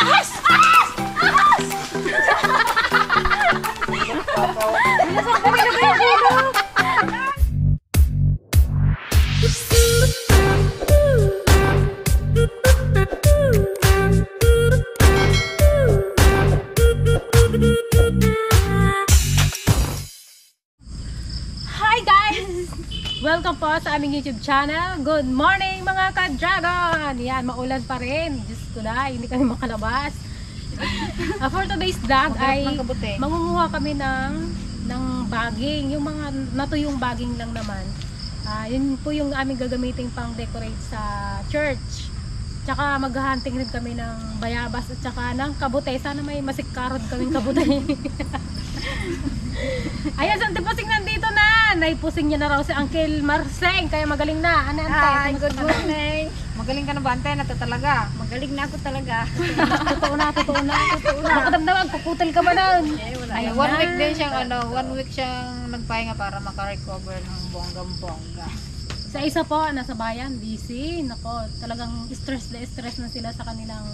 Ahas! Ahas! Ahas! Hi guys! Welcome po sa aming YouTube channel. Good morning mga ka-dragon! Yan, maulan pa rin. Diyos ko na, hindi kami makalabas. For today's vlog ay mangunguha kami ng bagging. Yung mga natuyong bagging lang naman. Yun po yung aming gagamitin pang decorate sa church. Tsaka maghahunting rin kami ng bayabas at tsaka ng kabute. Sana may masikarod kaming kabute. Ayan, Santi Pusing nandito na. Naipusing niya na raw si Uncle Marseng. Kaya magaling na. Ano, Hi, good morning. Magaling ka na ba, Ante? Nato talaga. Magaling na ako talaga. Totoo na. Nakadamdaman, puputal ka ba nun? Ay, one week din siyang, one week siyang nagpahinga para makarecover ng bonggang-bongga. Sa isa po, nasa bayan, busy. Nako, talagang stress na sila sa kanilang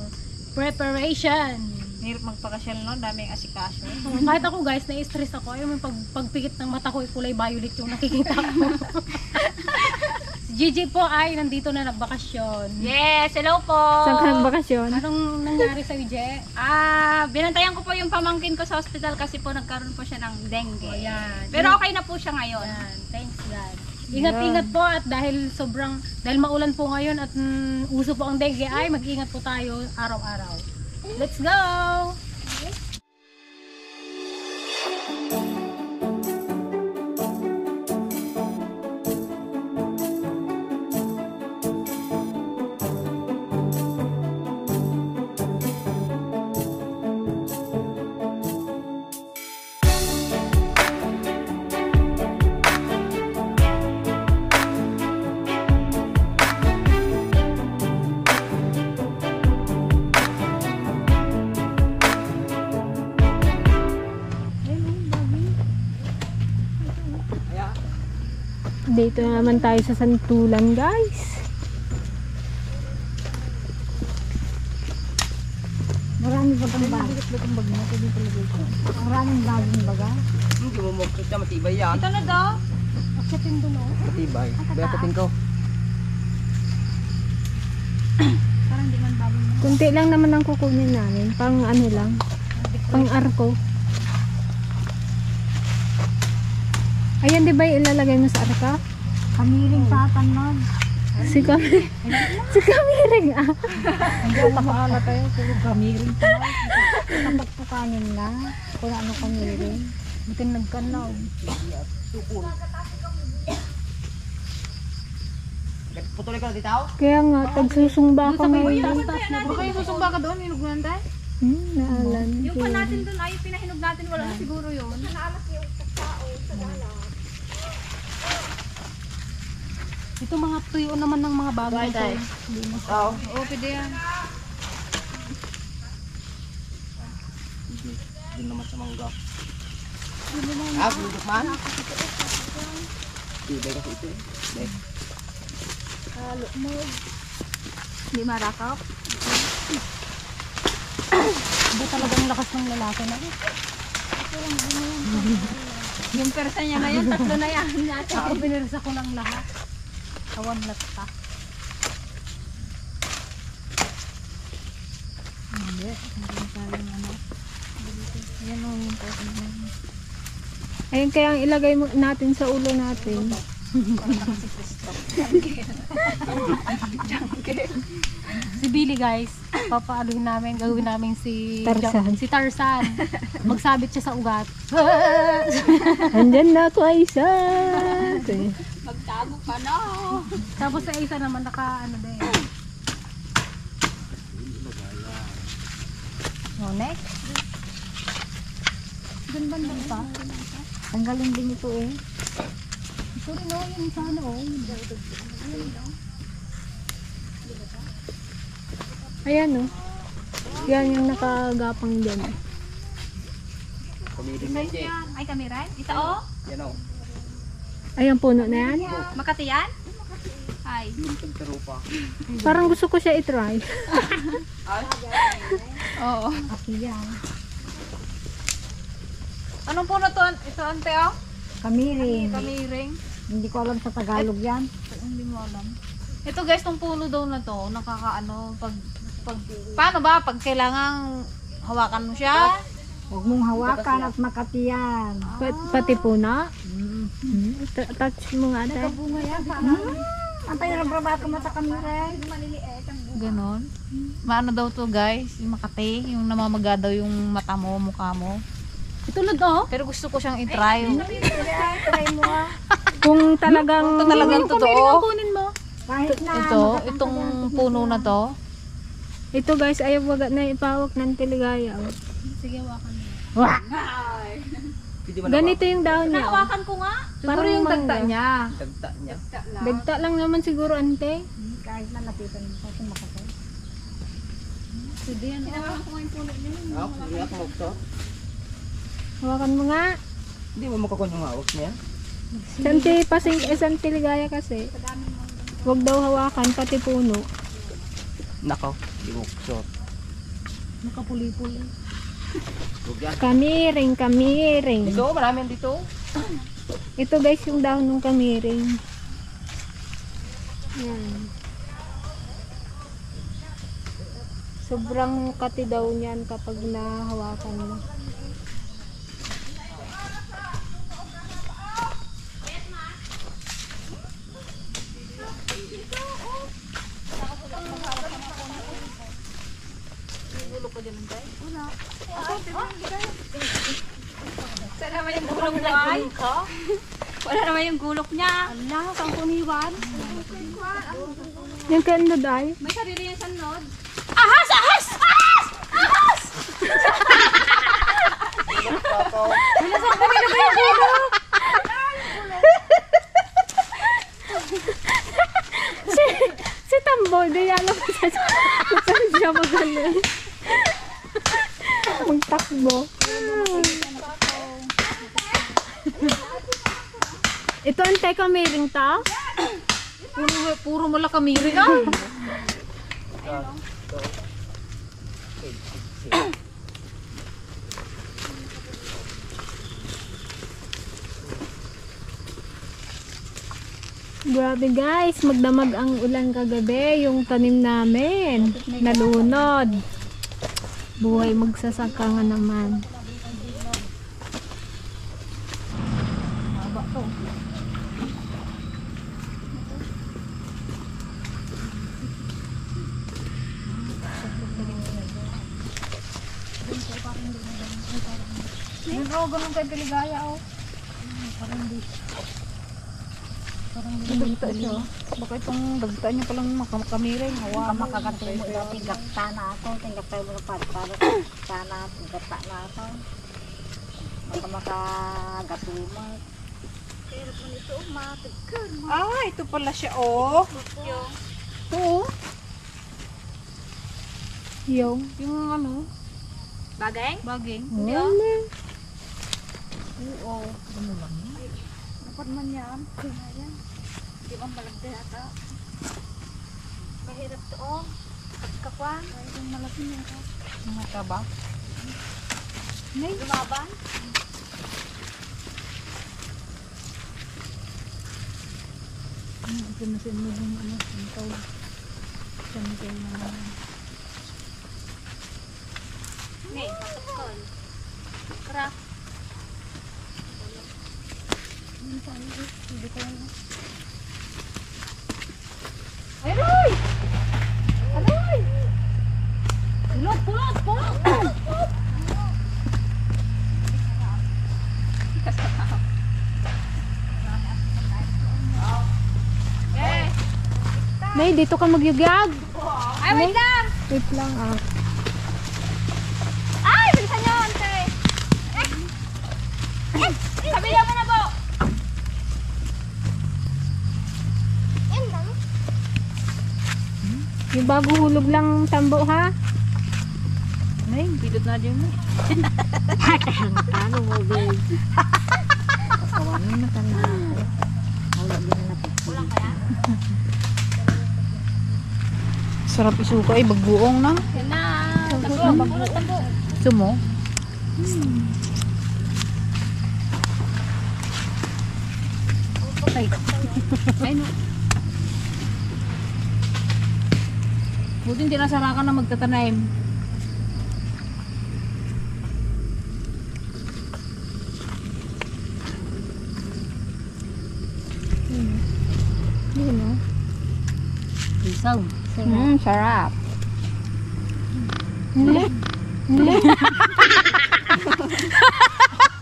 preparation. Hirap magpakasyal, no? Daming asikaso. Kahit ako guys, na-stress ako. Yung pagpikit ng mata ko, kulay violet yung nakikita ko. Si Gigi po ay nandito na nagbakasyon. Yes, hello po. Saan ka nagbakasyon? Anong nangyari sa Gigi? Binantayan ko po yung pamangkin ko sa hospital kasi po nagkaroon po siya ng dengue. Oh, yan. Pero okay na po siya ngayon. Yan. Thanks God. Ingat-ingat po at dahil maulan po ngayon at uso po ang dengue ay mag-ingat po tayo araw-araw. Let's go! Dito na naman tayo sa Santulan, guys. Maraming bagang baga. Maraming bagang baga. Hindi mo magkita matibay yan. Ito na daw. Akyatin doon o. Matibay. Beapatin ko. Parang di man bagong. Kunti lang naman ang kukunin namin. Pang ano lang. Pang arko. Ayan, di ba ilalagay mo sa arka? Kamiring satan nun. Si Kamiring ah. Hindi ako makaala tayo. Puro kamiring pa. Napagpukanin na. Kung ano kamiring. Butin nagkanaw. Putuloy ka na dito? Kaya nga, tagsusumba ko ngayon. Baka yung susumba ka doon, hinugunan tayo. Naalan. Yung pa natin doon ay pinahinog natin. Wala na siguro yun. Ito mga tuyo naman ng mga bago. Oo. Oo, pwede yan. Hindi naman sa mangga. Bulok man? Tibay kasi ito eh. Hindi marakap. Iba talagang lakas ng lalaki na. Yung persa niya na yun, tatlo na yan natin. Ako pinirsa ko lang lahat. Kawan latta. Ayun, kaya ang ilagay natin sa ulo natin. Si Billy guys, papaaluhin namin, gagawin namin si Tarzan. Si Tarzan. Magsabit siya sa ugat. Andyan na ako, Aisa. Magtago ka na. Tapos sa isa naman naka ano din. Oh, next. Doon ba na pa? Tanggalin din ito eh. Sorry no, yun sana oh. Ayan o. Yan yung nakagapang dyan. Kumiling na dyan. Ay, kami rin? Ito oh? Yan o. Ayan, puno na yan. Makati yan? Ay. Pero pa. Parang gusto ko siya i-try. Oo. Aki yan. Anong puno to? Ito, ante, oh? Kamiring. Kamiring. Hindi ko alam sa Tagalog yan. Hindi mo alam. Ito guys, tong puno daw na to, nakakaano, paano ba? Pag kailangang hawakan mo siya? Huwag mong hawakan at makati yan. Pati po na. Touch mo nga tayo. Bunga yan, parang. Ang pinarabrabato mo sa kamiring. Ganon. Maano daw to guys, yung makati, yung namamaga daw yung mata mo, mukha mo. Itulad oh. Pero gusto ko siyang i-try. Try mo ah. Kung talagang Ito talagang totoo. Kunin mo. Kahit na. Itong puno na to. ito guys, ayaw wag na ipawak ng tiligaya. Oh. Sige, hawakan mo. Pwede ba Ganito yung dahon niya. Oh. Hawakan ko nga. Siguro yung dagta niya. Dagta niya. Dagta lang naman siguro ante. Kahit na lapitan mo kasi makatay. Sige yan. Hawakan ko nga yung puno niya. Hindi ako magto. Hawakan mo nga. Hindi mo makakon yung hawak niya. Santi pasing isang tiligaya kasi. Wag daw hawakan pati puno. Nako, hindi mo short. Nakapuli-puli. Huwag yan. Kamiring. Dito, marami dito. Ito guys yung dahon ng kamiring. Yan. Sobrang kati daw niyan kapag nahawakan mo. Wala naman yung gulok niya. Wala naman yung gulok niya. Allah, saan ko niwan? Yung kando dahil. May sarili yung sanod. Si Tambo, di alam ko sa saan siya magaling. Magtakbo. Ito ang teka kamiring ta? Puro mula kamiring ah. Grabe guys, magdamag ang ulan kagabi, yung tanim namin, nalunod. Buhay magsasaka nga naman. Yung rogo nung kay Piligaya oh. Dagta siya. Baka itong dagta niya palang makamiring. Baka makakatay mo dati gakta na ako. Tinggakta mo na para sana gakta na ako. Baka makagatuloy mo. Ah, ito pala siya oh. Oo. Yung. Yung ano, Bagay? baging. Ano? Oo. Ano lang yan? Dapat man yan. Ayan. Di ba malagda yata? Mahirap to oh. Pagkakwan. Ay, yung malaki niya ka. Mata ba? Lumaban? Ito na siya mo yung ano, sintaw. Sintaw na naman. Ngay, matakol. Craft. Aroy! Aroy! Pulot! Nay, dito ka magyugyag. Ay, wait lang! Wait lang ah. Ay, bilisan nyo, ante! Sabihan mo na po! Yung bago hulog lang Tambo ha. Nay, bidot na dyan mo. Ano mo, babe? Kawanin na ka na. Wala din na Kulang kaya? Sarap isuka ay bagbuong na. Yan na. Tapos. Gusto mo? Ay, no. Buti hindi nasarakan na magtatanim. Yun, no? Isaw. Sarap.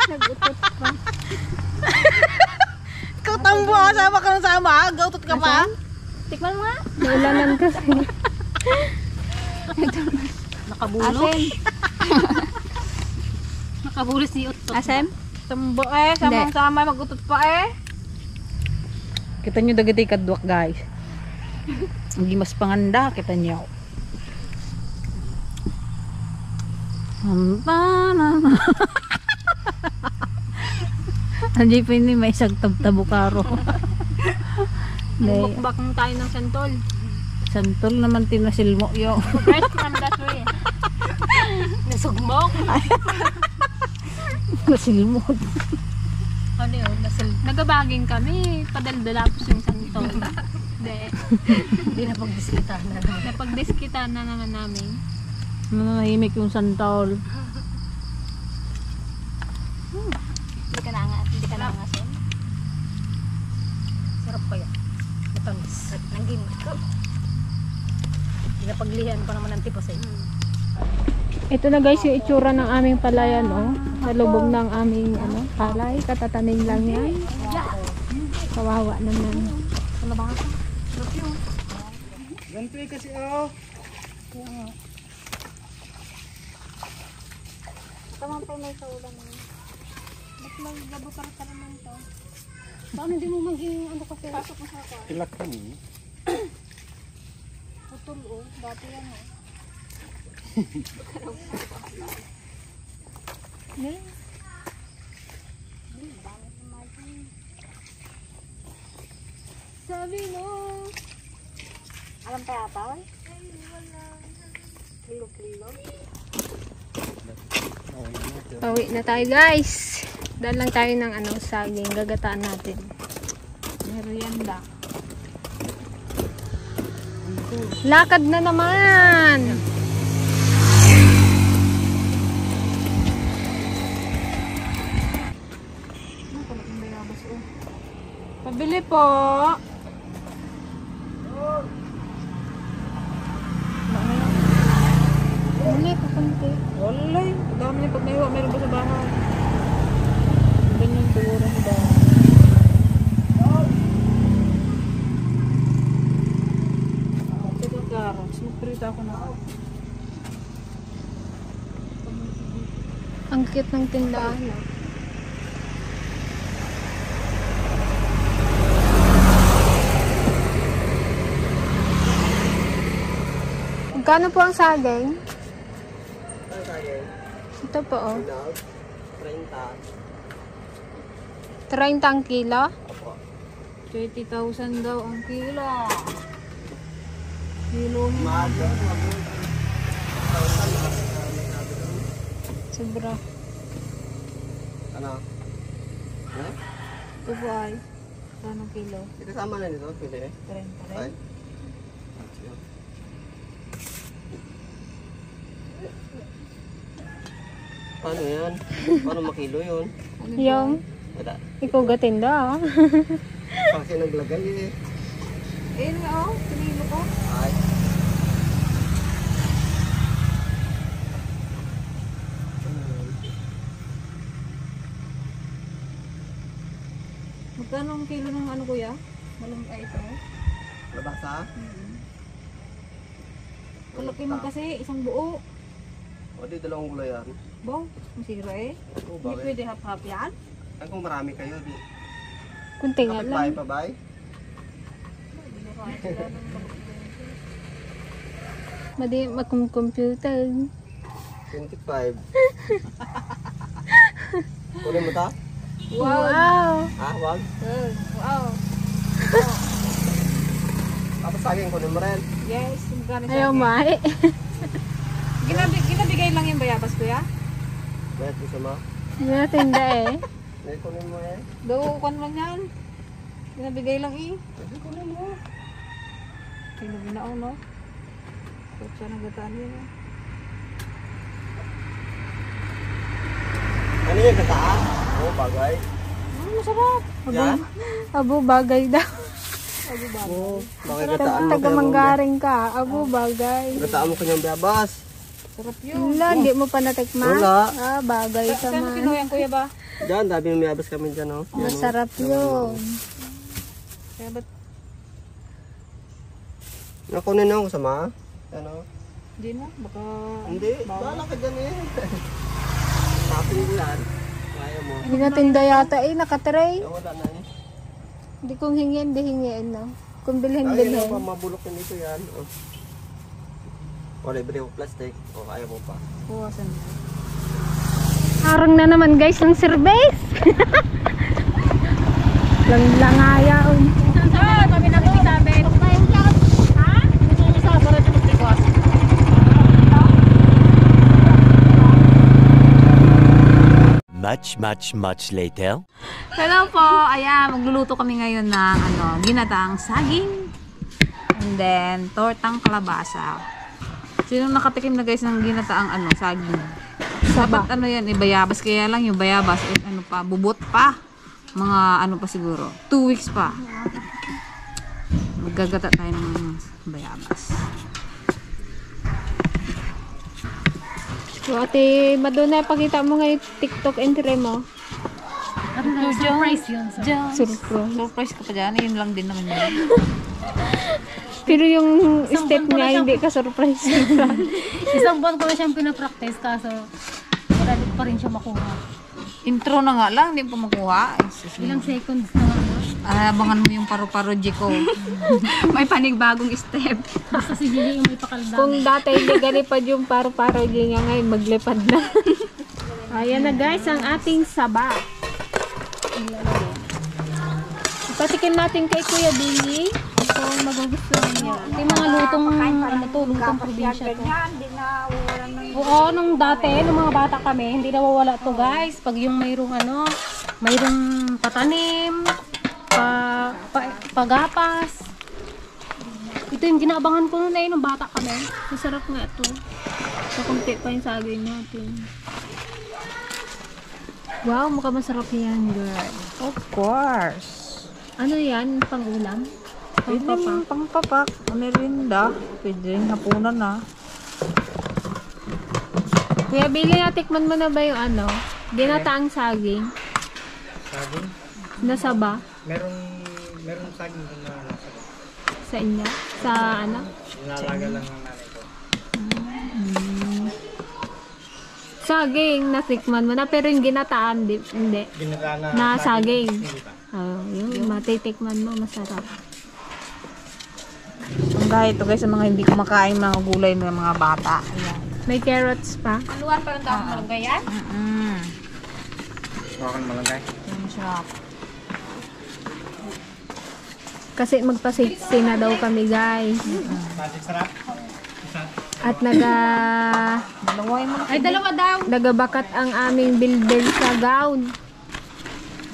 Nagutot pa. Katambo ka, sama ka ng sama. Gautot ka pa. Tikman mo nga. Naulanan kasi. Nakabulok. Nakabulis si Utot. Asem? Tambo samang-sama, magutot pa Kita nyo dagiti kadwak guys. Hindi mas panganda, kita nyo. Andiyan pa yun may isang tabtabukaro. Bukbak tayo ng santol. Santol naman tinasil mo yung. First from that way. Nasugmok. Nasilmot. Ano yun? Nagabaging kami. Padaldalapos yung santol. Hindi na pagdiskita na. Napagdiskita na naman namin. Nanahimik yung santol. Hindi ka nangasin. Sarap pa yan. Matamis. Nanggimot ko. Pinapaglihan pa naman ng tipos eh. Ito na guys yung itsura ng aming palayan, oh. Sa lubog ng aming palay. Katatanim lang yan. Kawawa naman. Ano ba? Ganito kasi oh. Tamang pa may saulan na. Mas maglabo ka rin naman to. Paano hindi mo maging kasi? Pasok mo sa ako. Tilak kami. Putol oh. Dati yan oh. Sabi mo. Alam pa yata, oy? Kilo-kilo. Pauwi na tayo guys. Dahil lang tayo ng saging. Gagataan natin. Merienda. Lakad na naman. Pabili po. Muli, pakunti. Wala eh. Dami niya pag naiwa. Meron ba sa bahay? Ganyan siguro sa bahay. Ito garas. Magprita ako na. Ang cute ng tindahan. Oh. Magkano po ang saging? Ito po oh. 30 ang kilo? 20,000 daw ang kilo. Kilohin. Sobra. Ano? Ha? Ito po ay. Anong kilo? Ito sama na nito, pwede eh. 30 Ay. rin. Paano yan? Paano makilo yun? Yung Wala. ikaw gatinda oh. Kasi naglagay eh. Ayun nga oh. Kinilo ko. Ay. Magkano ang kilo ng ano kuya? Malong ay ito. Labasa? Kalaki man kasi isang buo. O di dalawang gulay yan. Bong, masira eh. Oo, Hindi bakit? pwede hap-hap yan. Ay kung marami kayo, di. Kunti nga Kapit bahay lang. pa ba? Madi magkum-computer. 25. Kunin mo ta? Wow. Ha? Wag? Wow. Tapos saging kunin mo rin. Yes, magkano Ayaw siya? mai. Ginabigay bayabas kuya? Bayad ko sa ma. Hindi na tinda eh. Dahil kunin mo eh. Doon man yan. Pinabigay lang eh. Dahil kunin mo. Pinabinao no? Kutsa na gataan yun eh. Ano yung gataan? Oo, bagay. Masarap. Yan? Abo bagay daw. Oo, bagay gataan mo. Taga manggaring ka. Abo bagay. Gataan mo kanyang bayabas. Sarap yun. Wala, hindi mo pa natikman. Wala. Ah, bagay ka Saan mo man. kinuha yan kuya ba? Diyan, dami yung bayabas kami dyan, oh. Yan, oh. Masarap yun. Kaya ba't Nakunin ako sa ma. Ano? hindi na? Baka... Hindi, bahala ka dyan eh. Tapin ko yan. Kaya mo. Hindi na tinda yata eh, nakatray. Wala na eh. Hindi kong hingin, di hingin no. Kung bilhin, Ay, bilhin. ano, mabulok na dito yan. Oh. O, libre ko plastic. O, kaya mo pa. Buwasan mo. Arang na naman guys ng service. Langlangaya. Saan? Kami nakikisabi. Much later. Hello po! Ayan, magluluto kami ngayon ng ginataang saging. And then, tortang kalabasa. Sino nakatikim na guys ng ginataang saging? Dapat yan, bayabas. Kaya lang yung bayabas, bubot pa. Mga pa siguro. 2 weeks pa. Maggagata tayo ng bayabas. So, Ate Madonna, pakita mo nga yung TikTok entry mo. Surprise yun. Surprise. Surprise ka pa dyan. Yun lang din naman yun. Pero yung step niya, hindi ka surprise. Isang buwan ko na siyang pinapractice kaso wala din pa rin siya makuha. Intro na nga lang, hindi pa makuha. Ilang seconds na nga. Abangan mo yung paru-paro ko. May panibagong step. Basta si Gigi yung may pakaldang. Kung dati hindi galipad yung paro-paro niya ngayon, maglipad na. Ayan na guys, ang ating saba. Pasikin natin kay Kuya Billy. Kung magugustuhan niya. Ito yung mga lutong, lutong probinsya to. Oo, nung dati, nung mga bata kami, hindi nawawala to guys. Pag yung mayroong mayroong patanim, pagapas. Ito yung ginaabangan ko noon nung bata kami. Masarap nga ito. Kakunti pa yung sagay natin. Wow, mukhang masarap yan, girl. Of course. Ano yan? Pang-ulam? Pwede naman pangpapak. Merinda. Pwede rin hapunan na. Kuya Billy, natikman mo na ba yung ginataang saging? Saging? Nasaba? Meron saging na nasa. Sa inyo? Sa Nalaga lang ng nanay ko. Saging, natikman mo na. Pero yung ginataan, hindi. Ginataan Na saging. Hindi pa. Yun, matitikman mo, masarap. Ang gaya ito guys sa mga hindi kumakain mga gulay ng mga bata. Ayan. May carrots pa. Aluan pa lang tayo malunggay yan? Bakit malagay? Yung sarap. Kasi magpa-safety na daw kami, guys. Magic sarap? At Dalawa yung mga. Ay, dalawa daw. nagabakat ang aming builder sa gown.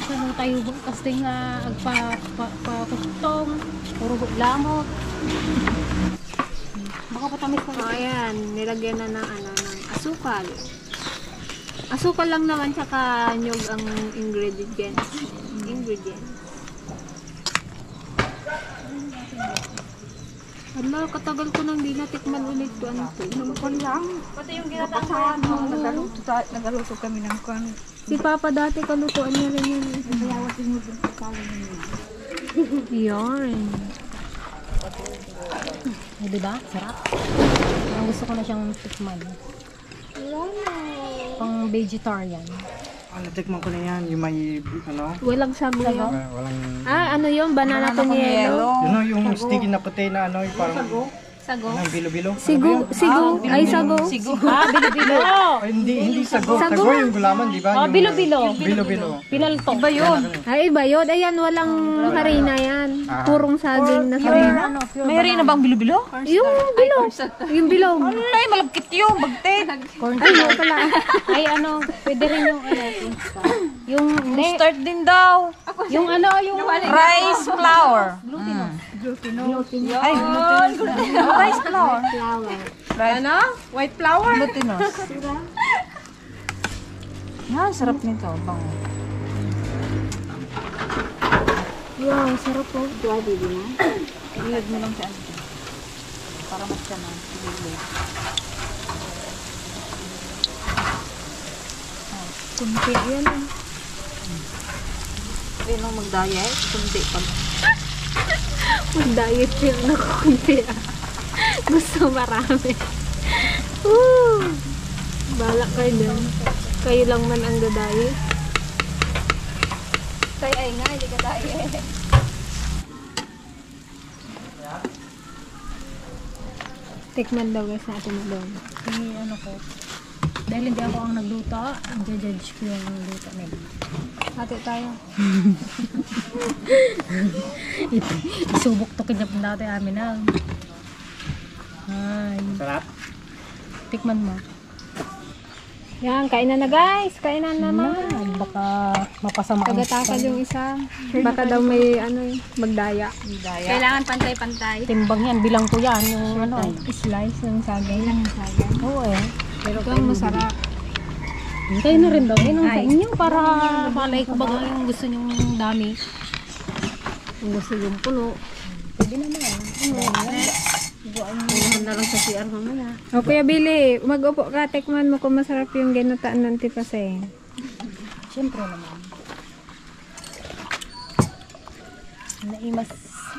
Saan tayo kasi nga agpa-kustong, puro lamot. Baka patamis So, pa. ayan, nilagyan na ng asukal. Asukal lang naman, tsaka nyog ang ingredients. Hala, katagal ko nang di natikman ulit ko Nungkon lang. Pati yung ginataang Nagaluto kami ng kwan. Si Papa dati kalutuan niya rin yun. Yarn. Eh, diba? Sarap. Ang gusto ko na siyang tikman. Pang vegetarian. Natikman ko na yan. Yung may, Walang sabaw. walang... Ano yun? Banana con yelo. yung sticky na puti na yung parang... Sago. Anong bilo-bilo? Sigo, ay sago. Sigo. Bilo-bilo. Ay, hindi sago. Sago yung gulaman, di ba? Oh, bilo-bilo. Bilo-bilo. Pinalto. Iba yun. Ay, iba yun. Ayan, walang harina yan. Purong saging na harina. May harina bang bilo-bilo? Yung bilog. Yung bilog. Ay, malagkit yun. Bagtit. Ay, no, pala. Ay, ano, pwede rin yung ano. Yung, hindi. Start din daw. Yung ano, yung Rice flour. Ay, rice flour. Ano? White flour? Glutinous. Yan, sarap nito. Bango. Wow, sarap po. Ilagay mo lang sa ano. Para magkanan. Kunti yan. Pwede nung mag-diet. Kundi pag... Mag-diet yun na kunti. Gusto marami. Woo! Balak kayo dun. Kayo lang man ang diet. Kaya ay nga, hindi ka diet. Tikman daw guys natin na doon. ano ko. Dahil hindi ako ang nagluto, ang judge ko yung luto nila. Hati tayo. Isubok to kinap natin amin ang. Ay, Sarap. tikman mo. Yan, kainan na guys. Kainan na naman. Baka mapasama ang Tagatakal yung isa. Baka daw may ano magdaya. Kailangan pantay-pantay. timbang yan, bilang ko yan. Yung ano, Slice ng sagay. oo eh. Pero ito masarap. Hintay na rin daw. Yan ang sa inyo para malay ko baga yung gusto nyong dami. Yung gusto yung puno. Pwede naman. Unahan na lang sa CR mamaya. O Kuya Billy, mag-upo ka. Tikman mo kung masarap yung ginataan ng tipaseng. Siyempre naman. Naimas.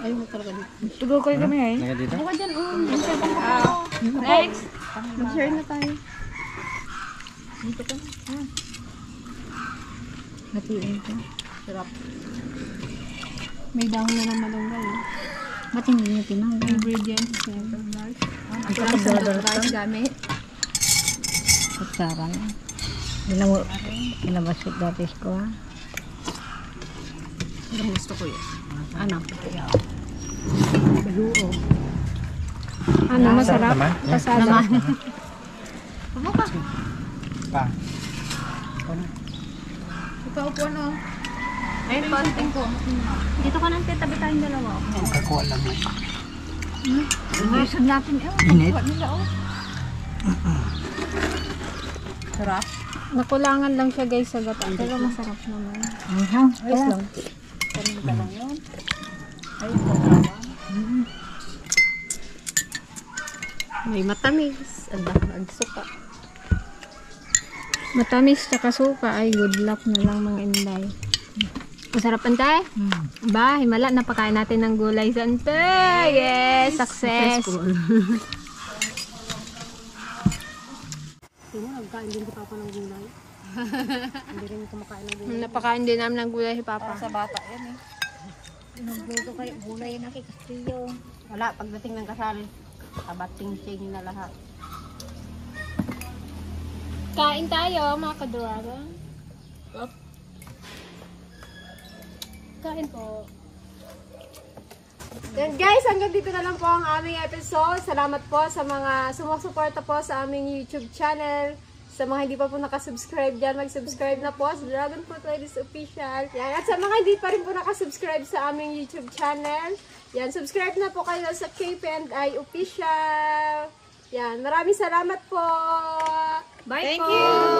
Ayaw mo talaga dito. Tugo ko kami eh. Naga dito? Buka dyan. Next. Mag-share na tayo. Hatiin ko. Sarap. May dahon na ng malunggay. Ba't hindi nyo tinang? Ingredients na rice. Ang kapag Rice gamit. kutsara na. Binabasot dati ko ha. Ang gusto ko yun. Ano? Baluo. Ano, masarap? naman. Pasada. Pa. Ikaw po no. Ayun, panting ko. Dito ka nang titabi tayong dalawa. Kakuha lang mo. Gusto natin. Init. Sarap. Nakulangan lang siya guys sa gata. Pero masarap naman. Ayos lang. May matamis. Ang suka. Matamis tsaka suka. Ay, good luck na lang mga inday. Masarap antay? Ba, himala. Napakain natin ng gulay sa antay. Yes, success. Sino, nagkain din si Papa ng gulay. Hindi rin kumakain ng gulay. Napakain din namin ng gulay si Papa. Sa bata yan eh. Nagluto kayo, gulay na kay Castillo. Wala, pagdating ng kasal, abating-ting na lahat. Kain tayo mga kadraga. Kain po. Then guys, hanggang dito na lang po ang aming episode. Salamat po sa mga sumusuporta po sa aming YouTube channel. Sa mga hindi pa po nakasubscribe dyan, mag-subscribe na po sa Dragon Fruit Ladies Official. Yan. At sa mga hindi pa rin po nakasubscribe sa aming YouTube channel, yan, subscribe na po kayo sa KP&I Official. Yan, maraming salamat po. Bye Thank po. you.